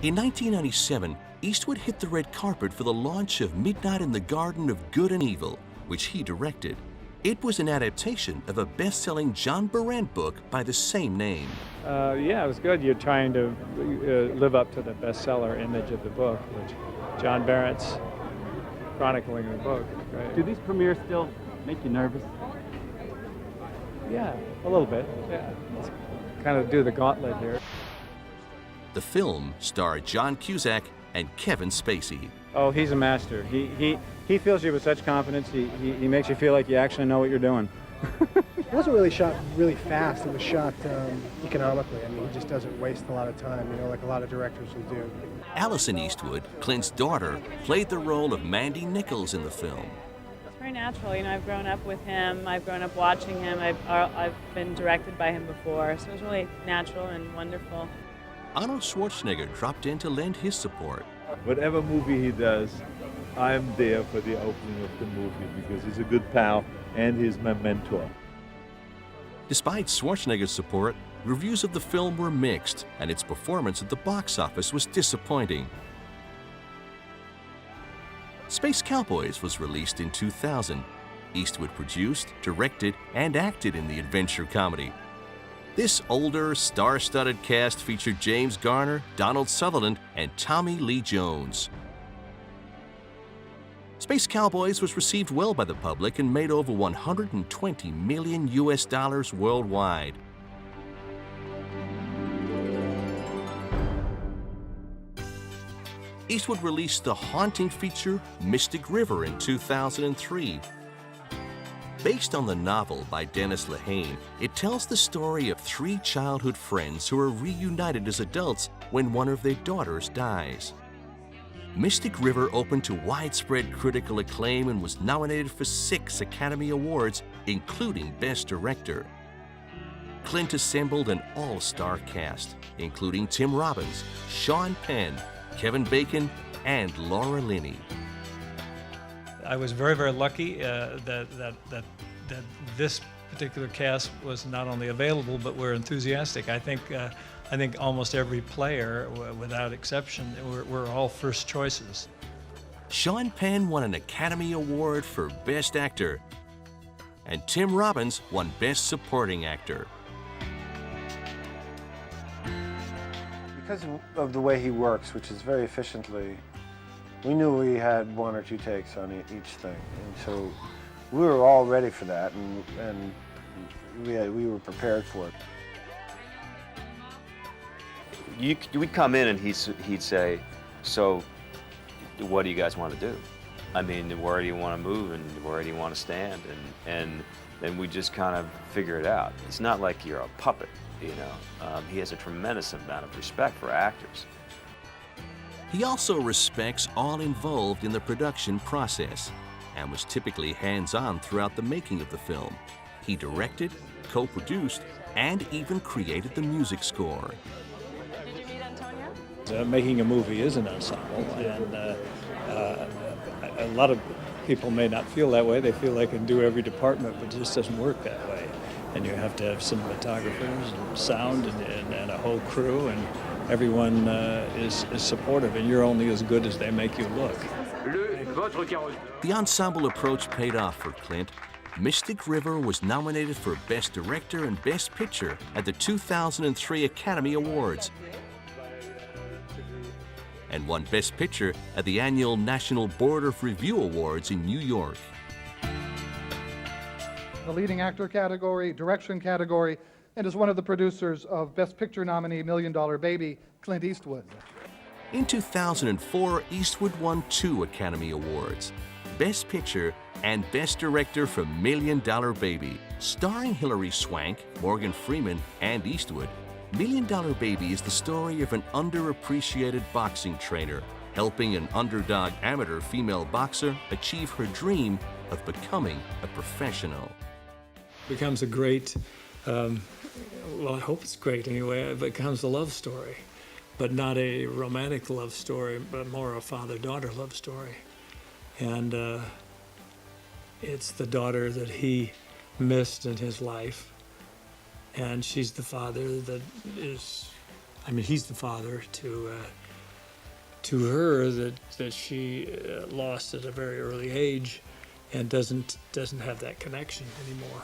In 1997, Eastwood hit the red carpet for the launch of Midnight in the Garden of Good and Evil, which he directed. It was an adaptation of a best-selling John Berendt book by the same name. Yeah, it was good. You're trying to live up to the bestseller image of the book, which John Berendt's chronicling the book. Right? Do these premieres still make you nervous? Yeah, a little bit. Yeah, let's kind of do the gauntlet here. The film starred John Cusack and Kevin Spacey. Oh, he's a master. He fills you with such confidence. He makes you feel like you actually know what you're doing. It wasn't really shot really fast. It was shot economically. I mean, he just doesn't waste a lot of time, you know, like a lot of directors will do. Allison Eastwood, Clint's daughter, played the role of Mandy Nichols in the film. It's very natural. You know, I've grown up with him. I've grown up watching him. I've been directed by him before, so it was really natural and wonderful. Arnold Schwarzenegger dropped in to lend his support. Whatever movie he does, I'm there for the opening of the movie because he's a good pal and he's my mentor. Despite Schwarzenegger's support, reviews of the film were mixed, and its performance at the box office was disappointing. Space Cowboys was released in 2000. Eastwood produced, directed, and acted in the adventure comedy. This older, star-studded cast featured James Garner, Donald Sutherland, and Tommy Lee Jones. Space Cowboys was received well by the public and made over $120 million worldwide. Eastwood released the haunting feature Mystic River in 2003. Based on the novel by Dennis Lehane, it tells the story of three childhood friends who are reunited as adults when one of their daughters dies. Mystic River opened to widespread critical acclaim and was nominated for 6 Academy Awards, including Best Director. Clint assembled an all-star cast, including Tim Robbins, Sean Penn, Kevin Bacon, and Laura Linney. I was very, very lucky that this particular cast was not only available, but were enthusiastic. I think almost every player, without exception, were all first choices. Sean Penn won an Academy Award for Best Actor, and Tim Robbins won Best Supporting Actor. Because of the way he works, which is very efficiently, we knew we had 1 or 2 takes on each thing, and so we were all ready for that, and we were prepared for it. We'd come in and he'd say, "So, what do you guys want to do? I mean, where do you want to move and where do you want to stand?" And then we just kind of figure it out. It's not like you're a puppet, you know. He has a tremendous amount of respect for actors. He also respects all involved in the production process and was typically hands-on throughout the making of the film. He directed, co-produced, and even created the music score. Did you meet Antonia? Making a movie is an ensemble, and a lot of people may not feel that way. They feel they can do every department, but it just doesn't work that way. And you have to have cinematographers and sound and a whole crew, and everyone is supportive, and you're only as good as they make you look. The ensemble approach paid off for Clint. Mystic River was nominated for Best Director and Best Picture at the 2003 Academy Awards and won Best Picture at the annual National Board of Review Awards in New York. The leading actor category, direction category, and is one of the producers of Best Picture nominee $1 Million Baby, Clint Eastwood. In 2004, Eastwood won 2 Academy Awards, Best Picture and Best Director for $1 Million Baby. Starring Hilary Swank, Morgan Freeman, and Eastwood, $1 Million Baby is the story of an underappreciated boxing trainer helping an underdog amateur female boxer achieve her dream of becoming a professional. Becomes a great, well, I hope it's great anyway, it becomes a love story, but not a romantic love story, but more a father-daughter love story. And it's the daughter that he missed in his life, and she's the father that is, I mean, he's the father to to her that she lost at a very early age and doesn't have that connection anymore.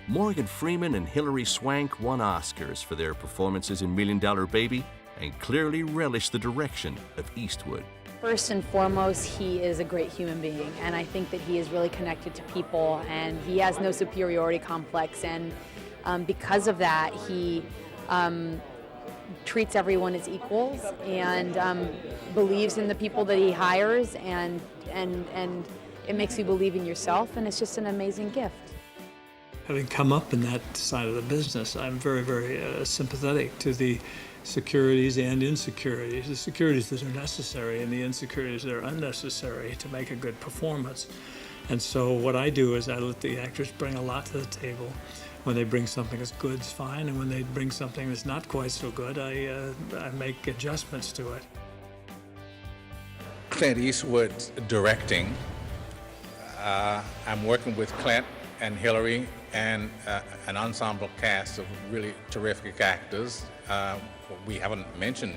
Morgan Freeman and Hilary Swank won Oscars for their performances in $1 Million Baby and clearly relished the direction of Eastwood. First and foremost, he is a great human being, and I think that he is really connected to people, and he has no superiority complex, and because of that, he treats everyone as equals and believes in the people that he hires, and it makes you believe in yourself, and it's just an amazing gift. Having come up in that side of the business, I'm very, very sympathetic to the securities and insecurities, the securities that are necessary and the insecurities that are unnecessary to make a good performance. And so what I do is I let the actors bring a lot to the table. When they bring something that's good, it's fine, and when they bring something that's not quite so good, I make adjustments to it. Clint Eastwood directing. I'm working with Clint and Hilary and an ensemble cast of really terrific actors. We haven't mentioned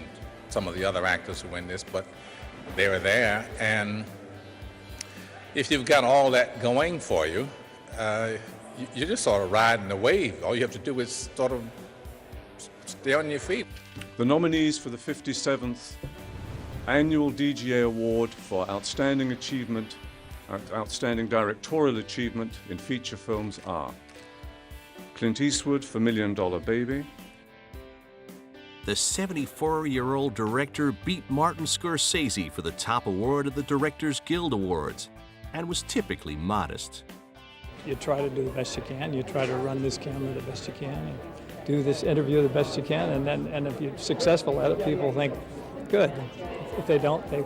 some of the other actors who are in this, but they were there. And if you've got all that going for you, you're just sort of riding the wave. All you have to do is sort of stay on your feet. The nominees for the 57th Annual DGA Award for Outstanding Achievement, Outstanding Directorial Achievement in Feature Films are Clint Eastwood for $1 Million Baby. The 74-year-old director beat Martin Scorsese for the top award at the Directors Guild Awards and was typically modest. You try to do the best you can. You try to run this camera the best you can, and do this interview the best you can. And if you're successful at it, people think, good. If they don't, they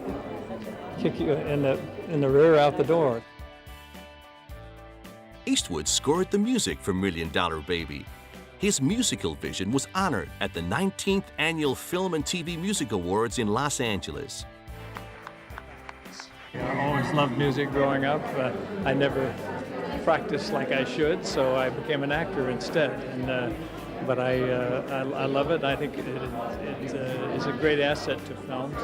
kick you in the rear out the door. Eastwood scored the music for $1 Million Baby. His musical vision was honored at the 19th Annual Film and TV Music Awards in Los Angeles. I always loved music growing up. I never practiced like I should, so I became an actor instead. But I love it. I think it is a great asset to films,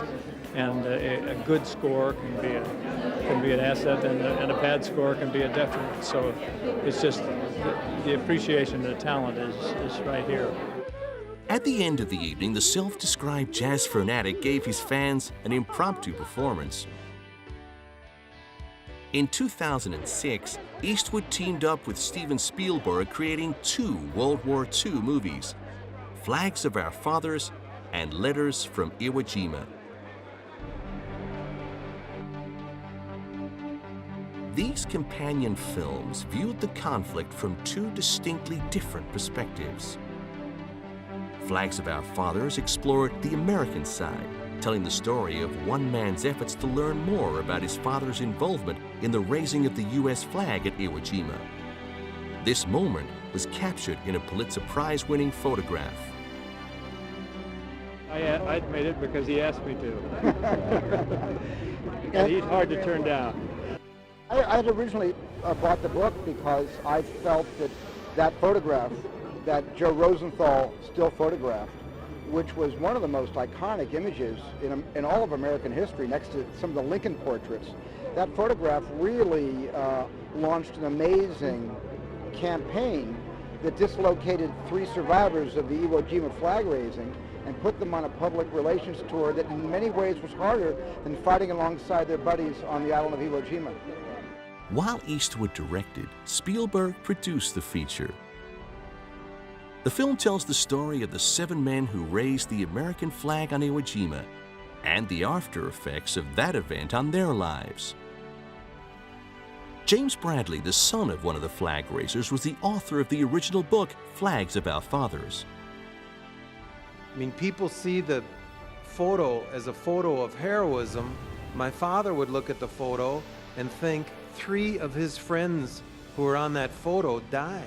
and a good score can be an asset, and a bad score can be a detriment. So it's just the appreciation of the talent is right here. At the end of the evening, the self-described jazz fanatic gave his fans an impromptu performance. In 2006, Eastwood teamed up with Steven Spielberg, creating 2 World War II movies, Flags of Our Fathers and Letters from Iwo Jima. These companion films viewed the conflict from 2 distinctly different perspectives. Flags of Our Fathers explored the American side, telling the story of one man's efforts to learn more about his father's involvement in the raising of the U.S. flag at Iwo Jima. This moment was captured in a Pulitzer Prize-winning photograph. I made it because he asked me to. And he's hard to turn down. I had originally bought the book because I felt that photograph that Joe Rosenthal still photographed, which was one of the most iconic images in all of American history, next to some of the Lincoln portraits. That photograph really launched an amazing campaign that dislocated 3 survivors of the Iwo Jima flag raising and put them on a public relations tour that in many ways was harder than fighting alongside their buddies on the island of Iwo Jima. While Eastwood directed, Spielberg produced the feature. The film tells the story of the 7 men who raised the American flag on Iwo Jima and the after effects of that event on their lives. James Bradley, the son of one of the flag raisers, was the author of the original book, Flags of Our Fathers. I mean, people see the photo as a photo of heroism. My father would look at the photo and think 3 of his friends who were on that photo died.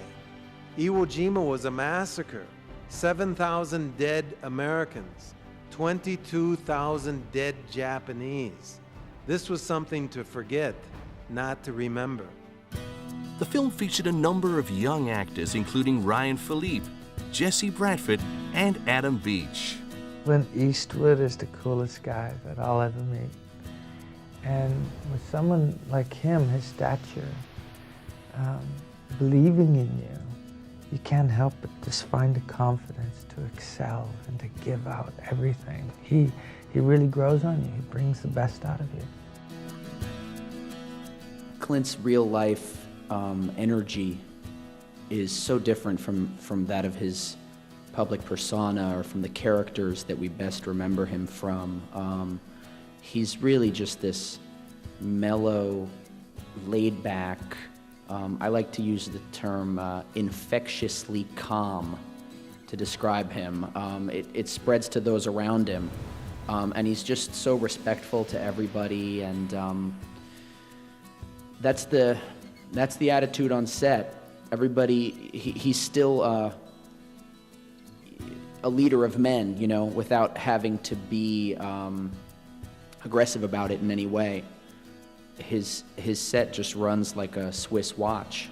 Iwo Jima was a massacre. 7,000 dead Americans, 22,000 dead Japanese. This was something to forget, not to remember. The film featured a number of young actors, including Ryan Philippe, Jesse Bradford, and Adam Beach. Clint Eastwood is the coolest guy that I'll ever meet. And with someone like him, his stature, believing in you, you can't help but just find the confidence to excel and to give out everything. He really grows on you. He brings the best out of you. Clint's real life energy is so different from that of his public persona or from the characters that we best remember him from. He's really just this mellow, laid-back, I like to use the term infectiously calm to describe him. It spreads to those around him, and he's just so respectful to everybody, and that's the attitude on set. Everybody, he's still a leader of men, you know, without having to be aggressive about it in any way. His set just runs like a Swiss watch.